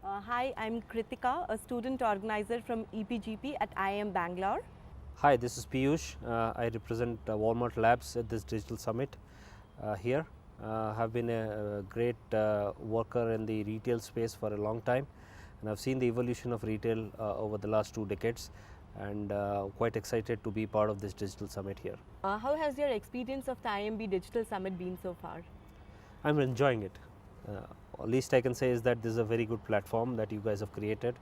Hi, I'm Kritika, a student organizer from EPGP at IIM Bangalore. Hi, this is Piyush. I represent Walmart Labs at this digital summit here. Have been a great worker in the retail space for a long time, and I've seen the evolution of retail over the last 2 decades, and quite excited to be part of this digital summit here. How has your experience of the IMB Digital Summit been so far? I'm enjoying it. Least I can say is that this is a very good platform that you guys have created,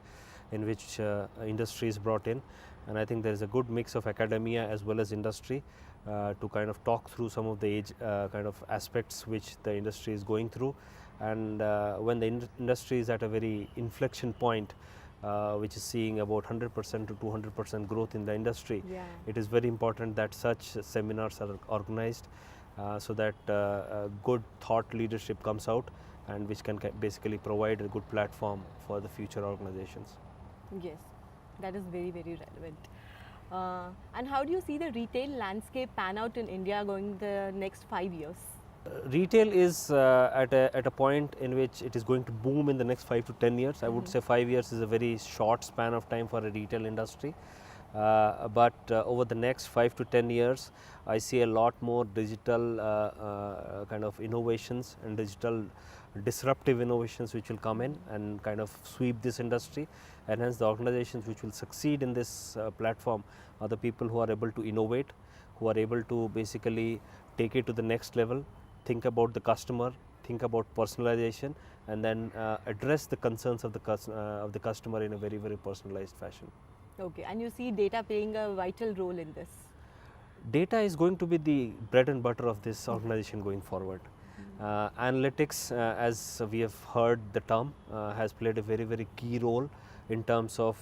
in which industry is brought in, and I think there is a good mix of academia as well as industry to kind of talk through some of the kind of aspects which the industry is going through, and when the industry is at a very inflection point. Which is seeing about 100% to 200% growth in the industry. Yeah. It is very important that such seminars are organized so that good thought leadership comes out, and which can basically provide a good platform for the future organizations. Yes, that is very, very relevant. And how do you see the retail landscape pan out in India going the next 5 years? Retail is at a point in which it is going to boom in the next 5 to 10 years. I would say 5 years is a very short span of time for a retail industry. But over the next 5 to 10 years, I see a lot more digital kind of innovations and digital disruptive innovations which will come in and kind of sweep this industry, and hence the organizations which will succeed in this platform are the people who are able to innovate, who are able to basically take it to the next level, think about the customer, think about personalization, and then address the concerns of the customer in a very, very personalized fashion. Okay, and you see data playing a vital role in this? Data is going to be the bread and butter of this organization going forward. Analytics, as we have heard the term, has played a very, very key role in terms of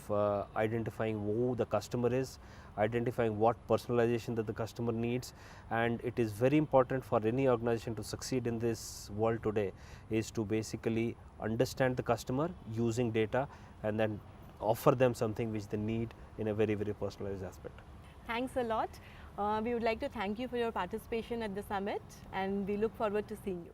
identifying who the customer is, identifying what personalization that the customer needs, and it is very important for any organization to succeed in this world today is to basically understand the customer using data and then offer them something which they need in a very, very personalized aspect. Thanks a lot. We would like to thank you for your participation at the summit, and we look forward to seeing you.